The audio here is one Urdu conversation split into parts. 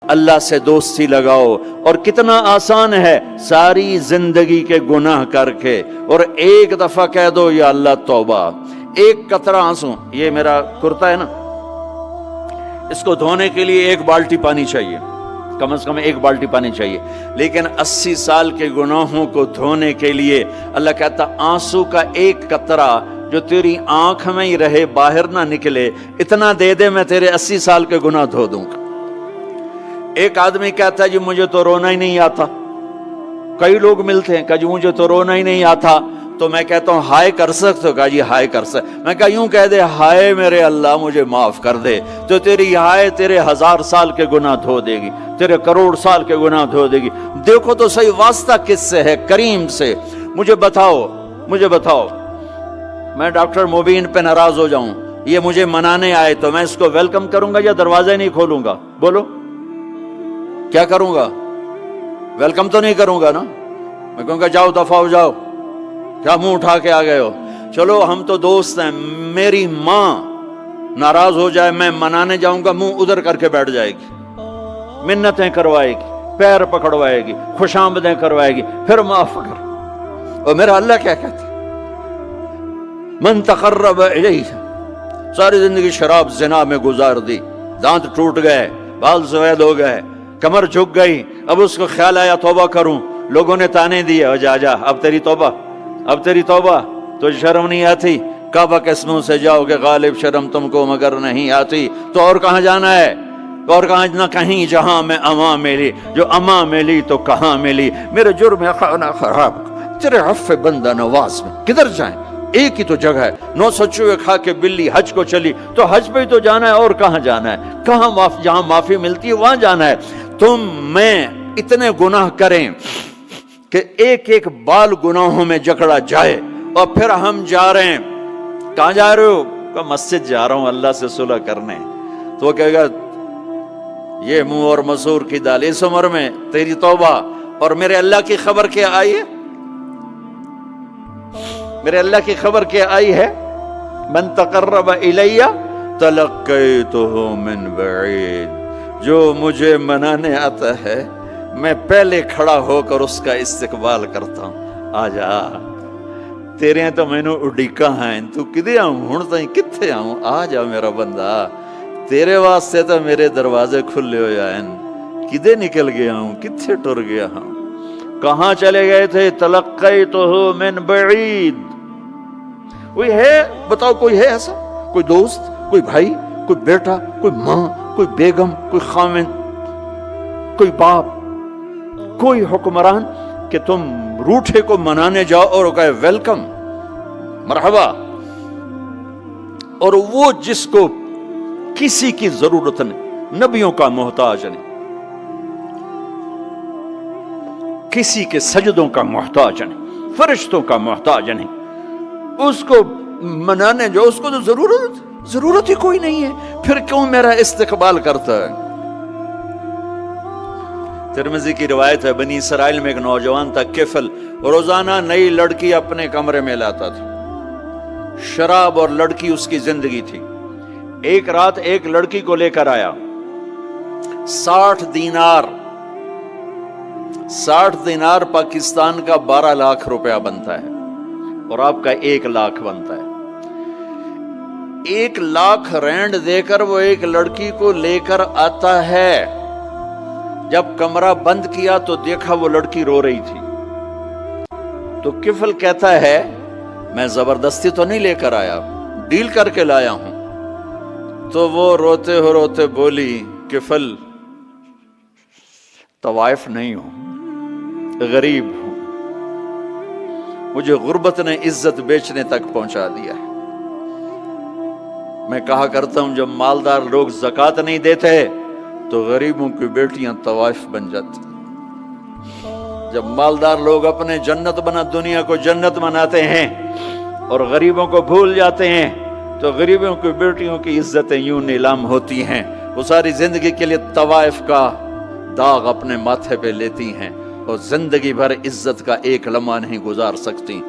اللہ سے دوستی لگاؤ. اور کتنا آسان ہے ساری زندگی کے گناہ کر کے اور ایک دفعہ کہہ دو یا اللہ توبہ. ایک قطرہ آنسو، یہ میرا کرتا ہے نا، اس کو دھونے کے لیے ایک بالٹی پانی چاہیے، کم از کم ایک بالٹی پانی چاہیے. لیکن 80 سال کے گناہوں کو دھونے کے لیے اللہ کہتا آنسو کا ایک قطرہ جو تیری آنکھ میں ہی رہے، باہر نہ نکلے، اتنا دے دے میں تیرے 80 سال کے گناہ دھو دوں گا. ایک آدمی کہتا ہے جی مجھے تو رونا ہی نہیں آتا. کئی لوگ ملتے ہیں کہ جی مجھے تو رونا ہی نہیں آتا. تو میں کہتا ہوں ہائے کر سکتے ہو؟ کہا جی ہائے کر سکتے. میں کہا یوں کہہ دے ہائے میرے اللہ مجھے معاف کر دے، تو تیری ہائے تیرے 1000 سال کے گناہ دھو دے گی، تیرے کروڑ سال کے گناہ دھو دے گی. دیکھو تو صحیح واسطہ کس سے ہے؟ کریم سے. مجھے بتاؤ میں ڈاکٹر مبین پہ ناراض ہو جاؤں، یہ مجھے منانے آئے تو میں اس کو ویلکم کروں گا یا دروازے نہیں کھولوں گا؟ بولو کیا کروں گا؟ ویلکم تو نہیں کروں گا نا. میں کہوں گا جاؤ دفعہ ہو جاؤ، کیا منہ اٹھا کے آ گئے ہو؟ چلو ہم تو دوست ہیں. میری ماں ناراض ہو جائے میں منانے جاؤں گا، منہ ادھر کر کے بیٹھ جائے گی، منتیں کروائے گی، پیر پکڑوائے گی، خوش آمدیں کروائے گی، پھر معاف کر. اور میرا اللہ کیا کہتا ہے؟ من تقرب الیہ. ساری زندگی شراب زنا میں گزار دی، دانت ٹوٹ گئے، بال سفید ہو گئے، کمر جھک گئی. اب اس کو خیال آیا توبہ کروں، لوگوں نے تانے دیے جا جا اب تیری توبہ. تو شرم نہیں آتی؟ کعبہ کے منہ سے جاؤ کہ غالب شرم تم کو مگر نہیں آتی. تو اور کہاں جانا ہے؟ اور کہاں نہ کہیں جہاں میں اما ملی، جو اما ملی تو کہاں ملی. میرے جرم خانہ خراب تیرے عفو بندہ نواز میں کدھر جائیں؟ ایک ہی تو جگہ ہے. 900 چوہے کھا کے بلی حج کو چلی، تو حج پہ ہی تو جانا ہے، اور کہاں جانا ہے؟ کہاں جہاں معافی ملتی ہے وہاں جانا ہے. تم میں اتنے گناہ کریں کہ ایک ایک بال گناہوں میں جکڑا جائے، اور پھر ہم جا رہے ہیں. کہاں جا رہے ہو؟ کہ مسجد جا رہا ہوں اللہ سے صلح کرنے. تو وہ کہے گا یہ منہ اور مسور کی دال، اس عمر میں تیری توبہ. اور میرے اللہ کی خبر کیا آئی ہے؟ میرے اللہ کی خبر کیا آئی ہے؟ من تقرب الی تلقیتہ من بعید. جو مجھے منانے آتا ہے میں پہلے کھڑا ہو کر اس کا استقبال کرتا ہوں. آ جا تیرے تو مینوں اڈیکا ہیں، تو کدے آؤں ہن تائیں کتھے آؤں؟ آ جا میرا بندہ، تیرے واسطے تو میرے دروازے کھلے ہوئے ہیں. کدے نکل گیا ہوں، کتھے ٹر گیا ہوں، کہاں چلے گئے تھے؟ تلقیتہ من بعید. کوئی ہے بتاؤ، کوئی ہے ایسا؟ کوئی دوست، کوئی بھائی، کوئی بیٹا، کوئی ماں، کوئی بیگم، کوئی خاوند، کوئی باپ، کوئی حکمران کہ تم روٹھے کو منانے جاؤ اور کہے ویلکم مرحبا. اور وہ جس کو کسی کی ضرورت نہیں، نبیوں کا محتاج نہیں، کسی کے سجدوں کا محتاج نہیں، فرشتوں کا محتاج نہیں، اس کو منانے جو اس کو تو ضرورت ہی کوئی نہیں ہے، پھر کیوں میرا استقبال کرتا ہے؟ ترمذی کی روایت ہے، بنی اسرائیل میں ایک نوجوان تھا کفل، روزانہ نئی لڑکی اپنے کمرے میں لاتا تھا. شراب اور لڑکی اس کی زندگی تھی. ایک رات ایک لڑکی کو لے کر آیا. 60 دینار پاکستان کا 12 لاکھ روپیہ بنتا ہے، اور آپ کا 1 لاکھ بنتا ہے. 1 لاکھ رینڈ دے کر وہ ایک لڑکی کو لے کر آتا ہے. جب کمرہ بند کیا تو دیکھا وہ لڑکی رو رہی تھی. تو کفل کہتا ہے میں زبردستی تو نہیں لے کر آیا، ڈیل کر کے لایا ہوں. تو وہ روتے بولی کفل طوائف نہیں ہوں، غریب ہوں، مجھے غربت نے عزت بیچنے تک پہنچا دیا ہے. میں کہا کرتا ہوں جب مالدار لوگ زکوٰۃ نہیں دیتے تو غریبوں کی بیٹیاں طوائف بن جاتی. جب مالدار لوگ اپنے دنیا کو جنت بناتے ہیں اور غریبوں کو بھول جاتے ہیں تو غریبوں کی بیٹیوں کی عزتیں یوں نیلام ہوتی ہیں. وہ ساری زندگی کے لیے طوائف کا داغ اپنے ماتھے پہ لیتی ہیں اور زندگی بھر عزت کا ایک لمحہ نہیں گزار سکتی.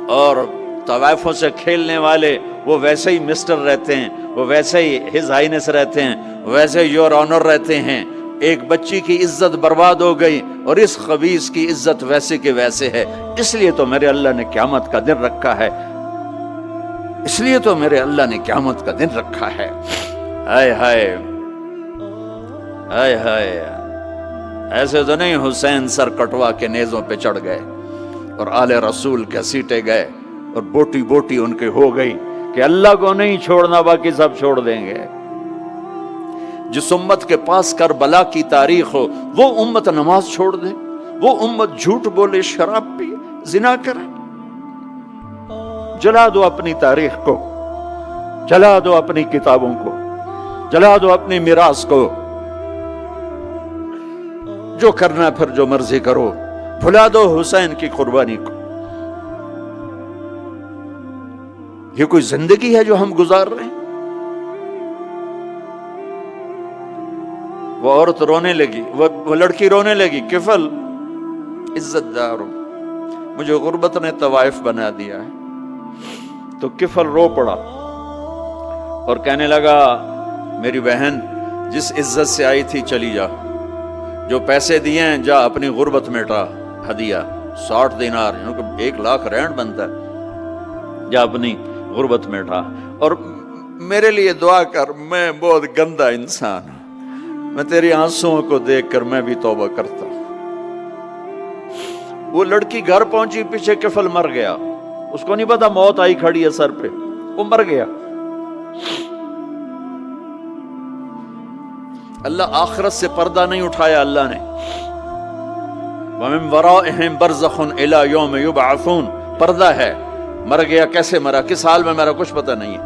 اور طوائفوں سے کھیلنے والے وہ ویسے ہی مسٹر رہتے ہیں، وہ ویسے ہی ہز ہائنس رہتے ہیں، ویسے یور آنر رہتے ہیں. ایک بچی کی عزت برباد ہو گئی اور اس خبیث کی عزت ویسے کے ویسے ہے، اس لیے تو میرے اللہ نے قیامت کا دن رکھا ہے، اس لیے تو میرے اللہ نے قیامت کا دن رکھا ہے۔ ہائے ہائے ہائے ہائے، ایسے تو نہیں حسین سر کٹوا کے نیزوں پہ چڑھ گئے اور آل رسول گھسیٹے گئے اور بوٹی بوٹی ان کے ہو گئی کہ اللہ کو نہیں چھوڑنا باقی سب چھوڑ دیں گے۔ جس امت کے پاس کربلا کی تاریخ ہو وہ امت نماز چھوڑ دے، وہ امت جھوٹ بولے، شراب پی، زنا کرے۔ جلا دو اپنی تاریخ کو، جلا دو اپنی کتابوں کو، جلا دو اپنی میراث کو، جو کرنا پھر جو مرضی کرو، بھلا دو حسین کی قربانی کو۔ یہ کوئی زندگی ہے جو ہم گزار رہے ہیں؟ وہ عورت رونے لگی، وہ لڑکی رونے لگی، کفل عزت دار ہو، مجھے غربت نے طوائف بنا دیا ہے۔ تو کفل رو پڑا اور کہنے لگا میری بہن جس عزت سے آئی تھی چلی جا، جو پیسے دیے ہیں جا اپنی غربت مٹا، ہدیہ 60 دینار، 1 لاکھ رینڈ بنتا ہے، جا اپنی غربت مٹا، اور میرے لیے دعا کر، میں بہت گندا انسان ہوں، میں تیری آنسوؤں کو دیکھ کر میں بھی توبہ کرتا ہوں۔ وہ لڑکی گھر پہنچی، پیچھے کفل مر گیا، اس کو نہیں پتا موت آئی کھڑی ہے سر پہ، وہ مر گیا۔ اللہ آخرت سے پردہ نہیں اٹھایا اللہ نے۔ وَمِن وَرَائِهِمْ بَرْزَخٌ إِلَى يَوْمِ يُبْعَثُونَ، پردہ ہے، مر گیا، کیسے مرا، کس حال میں مرا، کچھ پتہ نہیں ہے،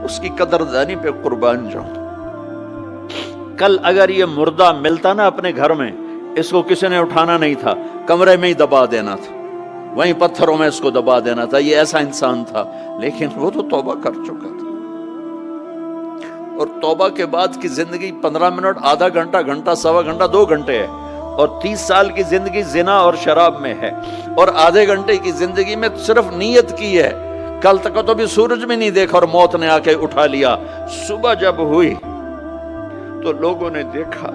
اس کی قدردانی پہ قربان جاؤں۔ کل اگر یہ مردہ ملتا نا اپنے گھر میں، اس کو کسی نے اٹھانا نہیں تھا، کمرے میں ہی دبا دینا تھا، وہیں پتھروں میں اس کو دبا دینا تھا، یہ ایسا انسان تھا، لیکن وہ تو توبہ کر چکا تھا۔ اور توبہ کے بعد کی زندگی 15 منٹ، آدھا گھنٹہ، گھنٹہ، سوا گھنٹہ، 2 گھنٹے ہے، اور 30 سال کی زندگی زنا اور شراب میں ہے، اور آدھے گھنٹے کی زندگی میں صرف نیت کی ہے۔ کل تک تو بھی سورج میں نہیں دیکھا اور موت نے آ کے اٹھا لیا۔ صبح جب ہوئی تو لوگوں نے دیکھا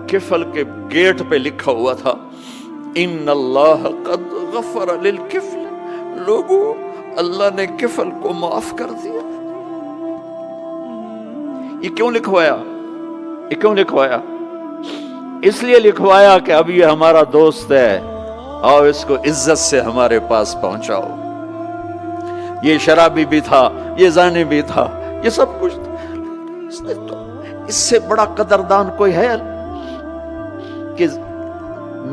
کفل کے گیٹ پہ لکھا ہوا تھا ان اللہ قد غفر للکفل، لوگوں اللہ نے کفل کو معاف کر دیا۔ یہ کیوں لکھوایا؟ یہ کیوں لکھوایا؟ اس لیے لکھوایا کہ اب یہ ہمارا دوست ہے، آؤ اس کو عزت سے ہمارے پاس پہنچاؤ۔ یہ شرابی بھی تھا، یہ زانی بھی تھا، یہ سب کچھ تھا۔ اس سے بڑا قدردان کوئی ہے کہ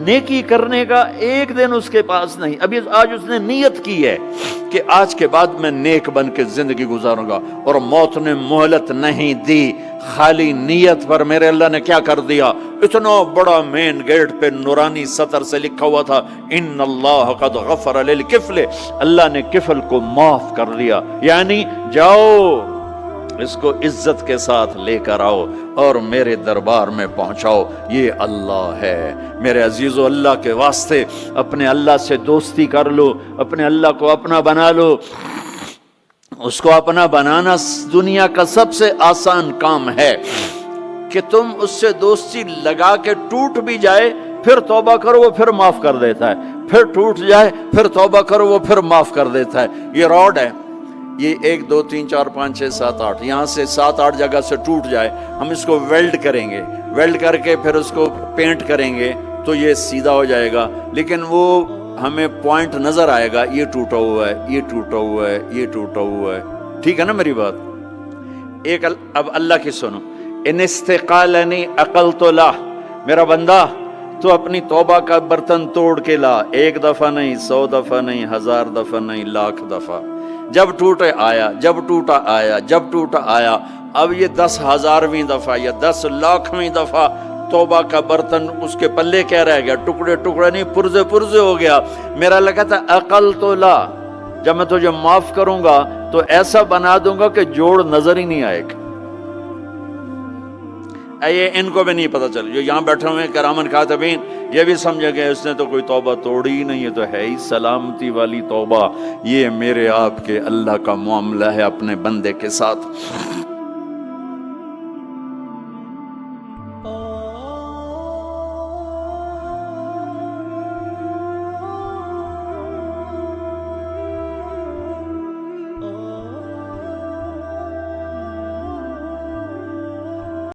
نیکی کرنے کا ایک دن اس کے پاس نہیں؟ ابھی آج اس نے نیت کی ہے کہ آج کے بعد میں نیک بن کے زندگی گزاروں گا، اور موت نے مہلت نہیں دی، خالی نیت پر میرے اللہ نے کیا کر دیا، اتنا بڑا مین گیٹ پہ نورانی سطر سے لکھا ہوا تھا ان اللہ قد غفر للکفل، اللہ نے کفل کو معاف کر دیا، یعنی جاؤ اس کو عزت کے ساتھ لے کر آؤ اور میرے دربار میں پہنچاؤ، یہ اللہ ہے۔ میرے عزیزو، اللہ کے واسطے اپنے اللہ سے دوستی کر لو، اپنے اللہ کو اپنا بنا لو۔ اس کو اپنا بنانا دنیا کا سب سے آسان کام ہے کہ تم اس سے دوستی لگا کے ٹوٹ بھی جائے پھر توبہ کرو وہ پھر معاف کر دیتا ہے، پھر ٹوٹ جائے پھر توبہ کرو وہ پھر معاف کر دیتا ہے۔ یہ راڈ ہے، یہ 1 2 3 4 5 6 7 8 یہاں سے 7 8 جگہ سے ٹوٹ جائے، ہم اس کو ویلڈ کریں گے، ویلڈ کر کے پھر اس کو پینٹ کریں گے تو یہ سیدھا ہو جائے گا، لیکن وہ ہمیں پوائنٹ نظر آئے گا، یہ ٹوٹا ہوا ہے، یہ ٹوٹا ہوا ہے، یہ ٹوٹا ہوا ہے۔ ٹھیک ہے نا میری بات؟ ایک اب اللہ کی سنو، ان استقالنی عقلت لا، میرا بندہ تو اپنی توبہ کا برتن توڑ کے لا، 1 دفعہ نہیں، 100 دفعہ نہیں، 1000 دفعہ نہیں، 1,00,000 دفعہ۔ جب ٹوٹے آیا، جب ٹوٹا آیا، جب ٹوٹا آیا، اب یہ 10,000ویں دفعہ یا 10,00,000ویں دفعہ توبہ کا برتن اس کے پلے کیا رہ گیا، ٹکڑے ٹکڑے نہیں، پرزے پرزے ہو گیا۔ میرا لگا تھا عقل تو لا، جب میں تجھے معاف کروں گا تو ایسا بنا دوں گا کہ جوڑ نظر ہی نہیں آئے گا۔ یہ ان کو بھی نہیں پتا چل، جو یہاں بیٹھے ہوئے کرامن کاتبین یہ بھی سمجھے گئے اس نے تو کوئی توبہ توڑی ہی نہیں، یہ تو ہے ہی سلامتی والی توبہ۔ یہ میرے آپ کے اللہ کا معاملہ ہے اپنے بندے کے ساتھ۔